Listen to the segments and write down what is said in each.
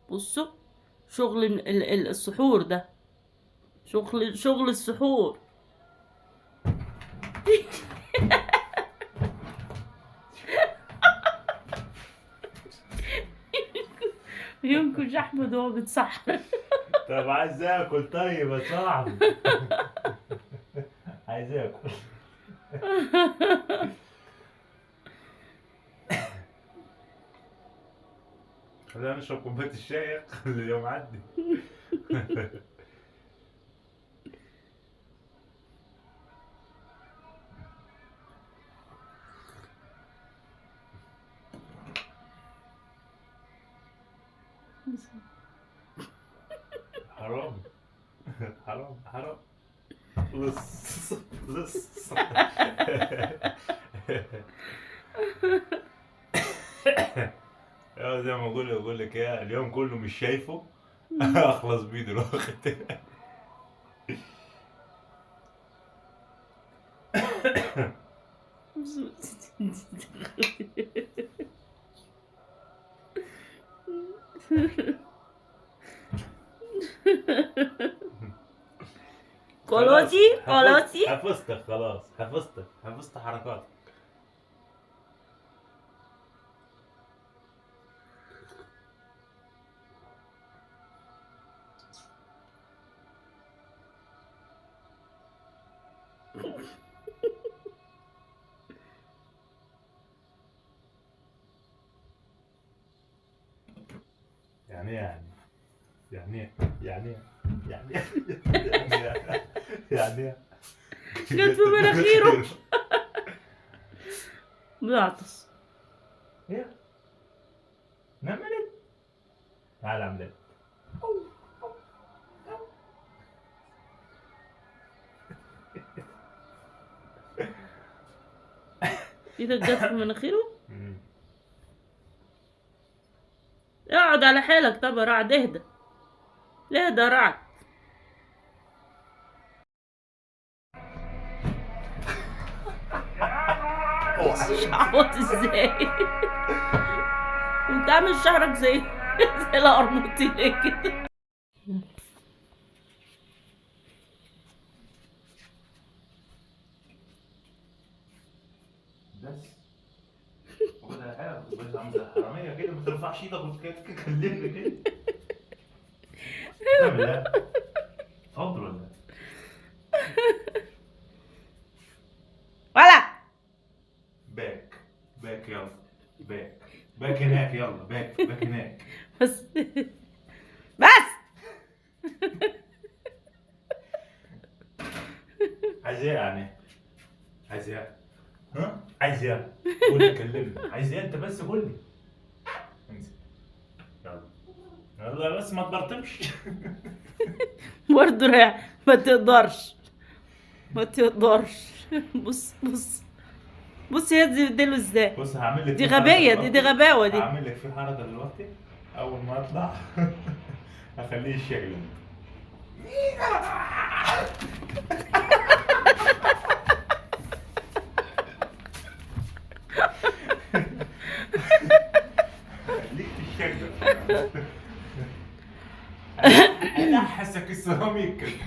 بصوا، شغل السحور ده، شغل السحور. ينكش احمد وهو بيتسحر. طب عايز اكل طيب يا صاحبي. عايز اكل. خلينا نشرب كوبايه الشاي قبل اليوم عدي. حرام حرام حرام. لص لص. زي ما بقول لك يا اليوم كله مش شايفه. اخلص بيه دلوقتي. خلاص كولوسي كولوسي. حفظتك خلاص حفظت حركاتك. يعني ايه يعني ايه يعني ايه يعني ايه يعني ايه يعني ايه جت في مناخيره. بيعطس. ايه نملت. تعال اعمل ايدك جت في مناخيره. اقعد على حيلك. طب يا رعد اهدى، اهدى يا رعد. شعبط ازاي؟ وانت عامل شعرك زي القرموطي ليه كده؟ بس ولا حاجه بس عامله حراميه كده ما ترفعش ايدك وتكلمني كده. لا بالله اتفضل ولا ولا باك باك يلا باك هناك يلا باك هناك. بس بس. عايز ايه يعني؟ عايز ايه؟ ها؟ عايز ايه؟ قول لي كلمني عايز ايه انت بس قول لي. انزل يلا يلا بس ما تبرطمش. برضه ما تقدرش، ما تقدرش. بص بص بص يديله ازاي. بص هعمل لك دي في حركه غبية، دي دلوقتي. غباوة دي. هعمل لك في حركه دلوقتي اول ما اطلع. هخليه يشيل. خليك تشجع. الحسك السيراميك.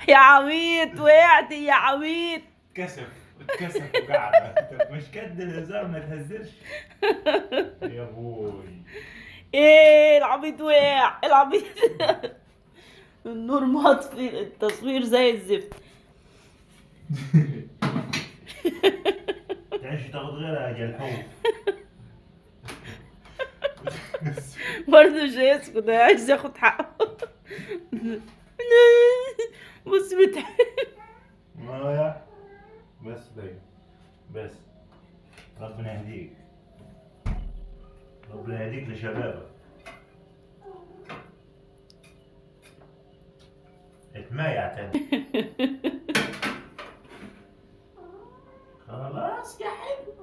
يا عبيط وقعت يا عبيط. اتكسف وقعد. مش قد الهزار ما تهزرش يا ابوي. ايه العبيط وقع العبيط. النور مطفي، التصوير زي الزفت. تعيش تاخد غيرها يا جلحوم. برضه مش هيسكت، عايز ياخد حقه. بص ما بس دايما بس ربنا يهديك. ربنا يهديك لشبابك. اتمايع تاني. خلاص يا حلو.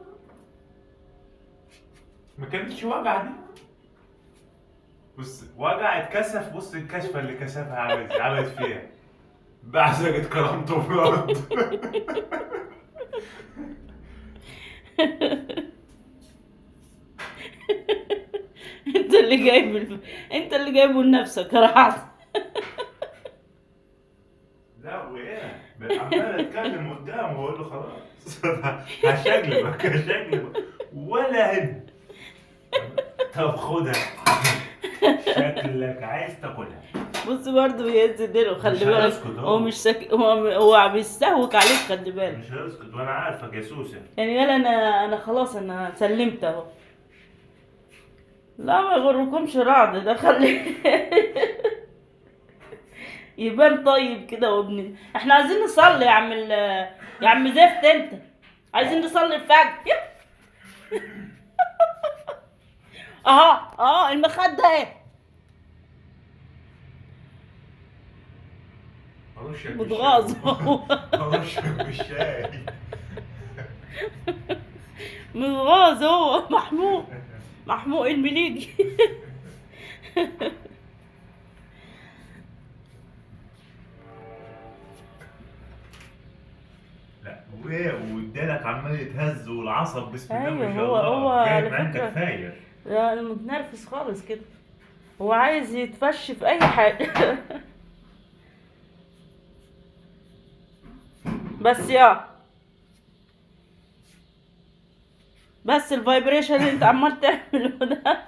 ما كانتش وجعة دي. بص وجع اتكسف. بص الكشفة اللي كشفها عملت فيها بعزقت كرامته في الأرض. اللي جايب انت اللي جايبه لنفسك رعد. لا وايه؟ عمال اتكلم قدامه واقول له خلاص هشقلبك هشقلبك ولا هنا. طب خدها، شكلك عايز تاكلها. بص برضه بيهز ديله، خلي مش بالك. هيسكت هو مش هو بيستهوك عليك، خلي بالك. مش هيسكت وانا عارفك يا سوسه. يعني يلا انا خلاص انا سلمت اهو. لا ما يغركمش رعد ده، خلي يبان طيب كده وابن. احنا عايزين نصلي يا عم زفت انت، عايزين نصلي الفجر. اهو المخدة اهي. ارشك متغاظ ارشك بالشاي. متغاظ هو محموق المليجي. لا ودانك عمال يتهز والعصب بسم الله ما ايوه شاء هو الله على جايب عندك فكرة. فاير. لا انا متنرفز خالص كده، هو عايز يتفش في اي حاجة. بس الفايبريشن اللي انت عمال تعمله ده.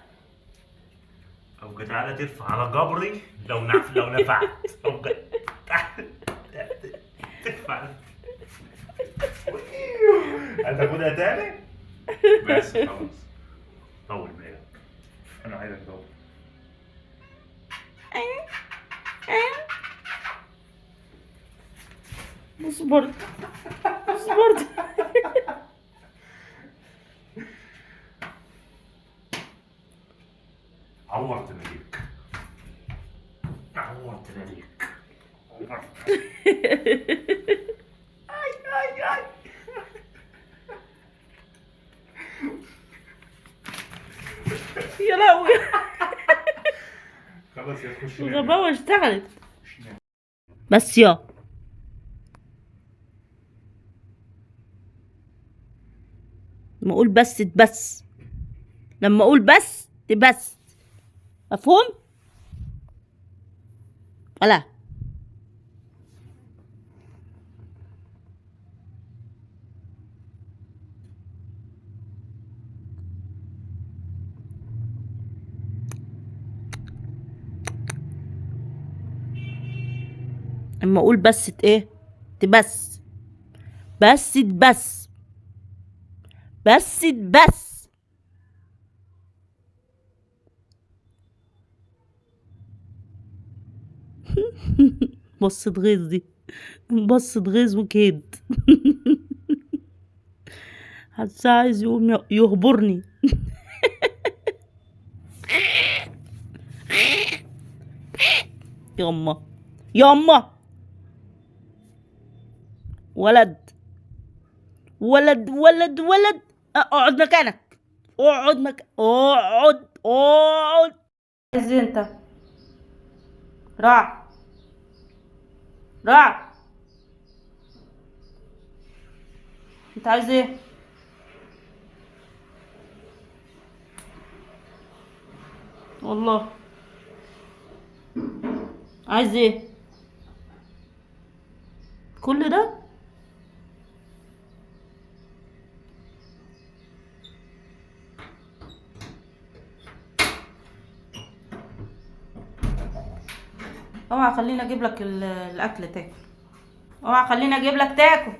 ابقى تعالى ترفع على جبري لو نفعت. ابقى ترفع. هتاخدها تاني؟ بس خلاص طول بالك، انا عايزك تطول. صبرت. عورت ناديك، عورت ناديك. اي يا لهوي، خلاص يا تخش نام. الغباوة اشتغلت. خش نام. بس لما اقول بس تبس، لما اقول بس تبس، مفهوم ولا؟ اما اقول بس ايه تبس، بس تبس، بس تبس. بصة غيظ دي، بصة غيظ وكيد. حاسة عايز يقوم يهبرني. يما يما ولد ولد ولد ولد، اقعد مكانك، اقعد. عايز إيه انت؟ راع انت عايز ايه؟ والله عايز ايه كل ده؟ اوعى خليني اجيب لك الاكل تاكل، اوعى خليني اجيب لك تاكل.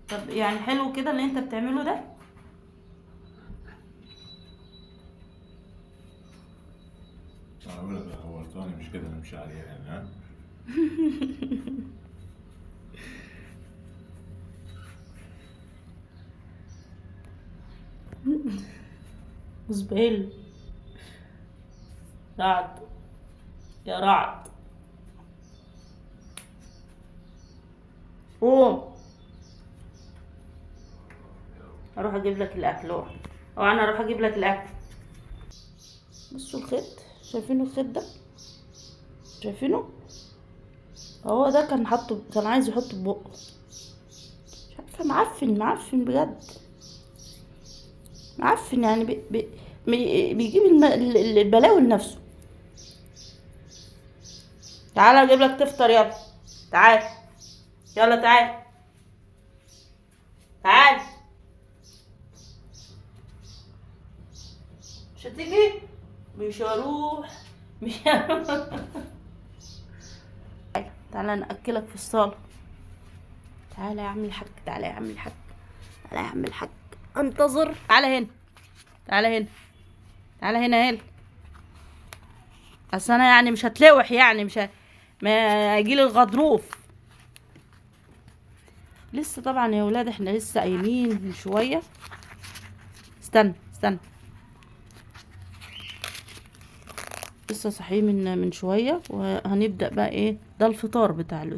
طب يعني حلو كده اللي انت بتعمله ده؟ انا بقول لك هو ثاني مش كده نمشي عليها يعني ها. زبيل رعد يا رعد، قوم اروح اجيب لك الاكل. او انا اروح اجيب لك الاكل. بصوا الخيط، شايفينه الخيط ده؟ شايفينه؟ هو ده كان عايز يحطه في بقه. مش عارفه، معفن بجد. معفن يعني بيجيب البلاوي لنفسه. تعالى اجيب لك تفطر، يلا تعال، يلا تعال تعال. مش هتيجي؟ مش هروح، مش هروح. تعالى نأكلك في الصالة. تعالى يا عم الحاج، تعالى يا عم الحاج، تعالى يا عم الحاج، انتظر. تعالى هنا، تعالى هنا، تعالى هنا هنا. اصل انا يعني مش هتلوح، يعني مش ما يجيلي الغضروف. لسه طبعا يا ولاد، احنا لسه قايمين من شويه. استنى استنى، لسه صاحيين من شويه، وهنبدا بقى ايه ده الفطار بتاع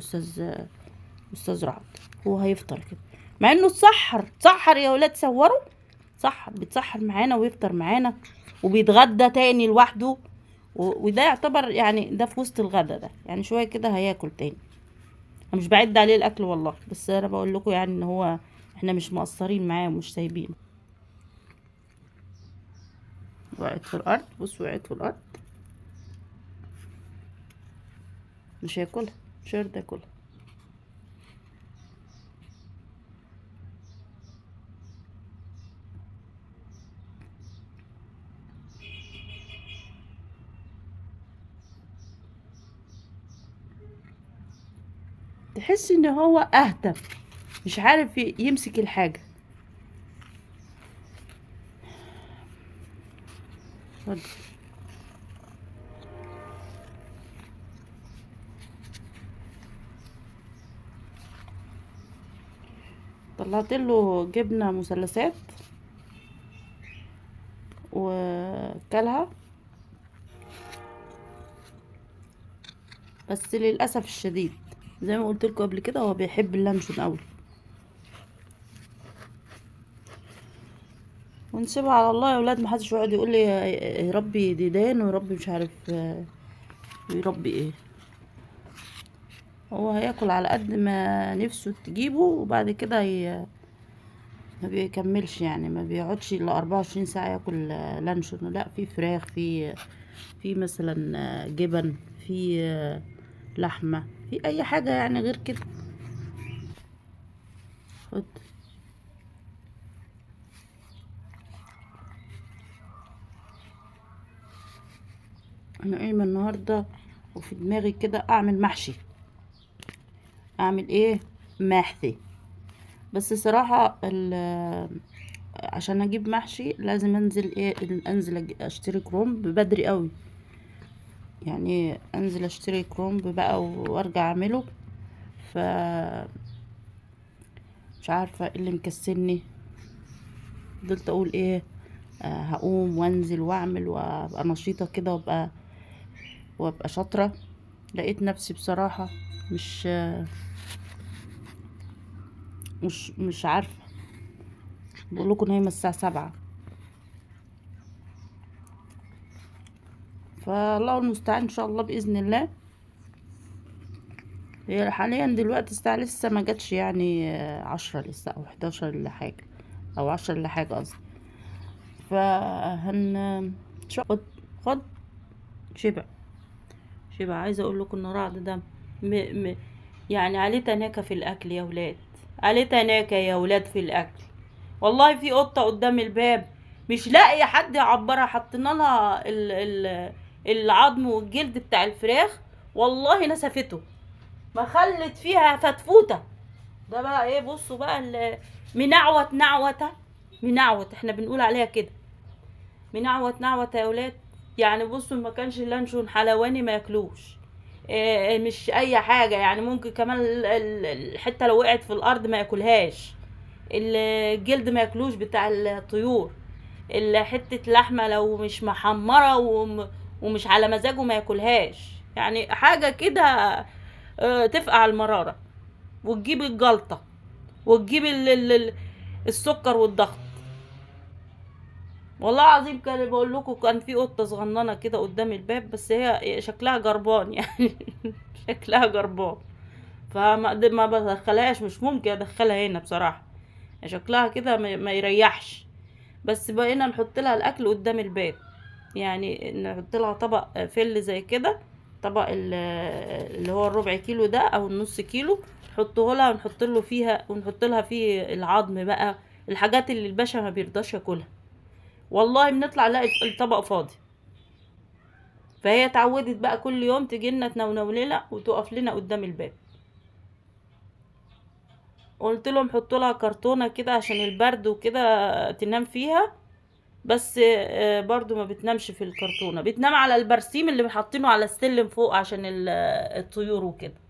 استاذ رعد. هو هيفطر كده، مع انه اتسحر يا ولاد، صوروا صح، بيتسحر معانا ويفطر معانا وبيتغدى تاني لوحده. وده يعتبر يعني ده في وسط الغدا ده، يعني شويه كده هياكل تاني. انا مش بعد عليه الاكل والله، بس انا بقول لكم يعني ان هو احنا مش مقصرين معاه ومش سايبينه. وقعت في الارض، بص وقعت في الارض. مش هياكلها، مش هيرضى ياكلها. تحس ان هو اهدى، مش عارف يمسك الحاجه. اتفضل. طلعت له جبنه مثلثات وكلها، بس للاسف الشديد زي ما قلت لكم قبل كده هو بيحب اللانشون قوي. ونسيبها على الله يا ولاد، محدش يقعد يقول لي يربي ديدان ويربي مش عارف يربي ايه. هو هياكل على قد ما نفسه تجيبه، وبعد كده ما بيكملش، يعني ما بيقعدش الا 24 ساعة ياكل لانشون. لا، في فراخ، في مثلا جبن، في لحمة، في اي حاجة يعني غير كده. خد. انا قايمة النهاردة وفي دماغي كده اعمل محشي. اعمل ايه؟ محشي. بس صراحة عشان اجيب محشي لازم انزل اشتري كرومب بدري قوي، يعني انزل اشتري كرومب بقى وارجع اعمله. ف مش عارفة ايه اللي مكسلني. فضلت اقول ايه، هقوم وانزل واعمل وابقى نشيطة كده وابقى شاطرة. لقيت نفسي بصراحة مش مش عارفة. بقول لكم نايمة الساعة 7، فالله المستعان ان شاء الله باذن الله. هي حاليا دلوقتي الساعة لسه ما جاتش، يعني 10 لسه او 11 الا حاجة، او 10 الا حاجة قصدي. خد خد. شبع، شبع. عايزة اقول لكم ان رعد ده يعني عليه تناكة في الاكل يا ولاد، عليه تناكة يا ولاد في الاكل. والله في قطة قدام الباب مش لاقية حد يعبرها، حطينا لها العظم والجلد بتاع الفراخ، والله نسفته، ما خلت فيها فتفوتة. ده بقى ايه، بصوا بقى منعوت نعوته، منعوت احنا بنقول عليها كده، منعوت نعوته يا ولاد. يعني بصوا ما كانش اللانشون حلواني ما ياكلوش، مش اي حاجه، يعني ممكن كمان الحته لو وقعت في الارض ما ياكلهاش، الجلد ما ياكلوش بتاع الطيور، حته لحمه لو مش محمره ومش على مزاجه ما ياكلهاش. يعني حاجه كده تفقع المراره وتجيب الجلطه وتجيب السكر والضغط. والله العظيم كان بقول لكم كان في قطه صغننه كده قدام الباب، بس هي شكلها جربان يعني شكلها جربان، ما بدخلهاش، مش ممكن ادخلها هنا بصراحه، شكلها كده ما يريحش. بس بقينا نحط لها الاكل قدام الباب، يعني نحط لها طبق فل زي كده، طبق اللي هو الربع كيلو ده او النص كيلو، نحطه لها ونحط له فيها ونحط لها فيه العظم بقى، الحاجات اللي الباشا ما بيرضاش ياكلها. والله بنطلع نلاقي الطبق فاضي. فهي اتعودت بقى كل يوم تجي لنا تنونو لنا وتقف لنا قدام الباب. قلت لهم حطوا لها كرتونه كده عشان البرد وكده تنام فيها، بس برضو ما بتنامش في الكرتونه، بتنام على البرسيم اللي حاطينه على السلم فوق عشان الطيور وكده.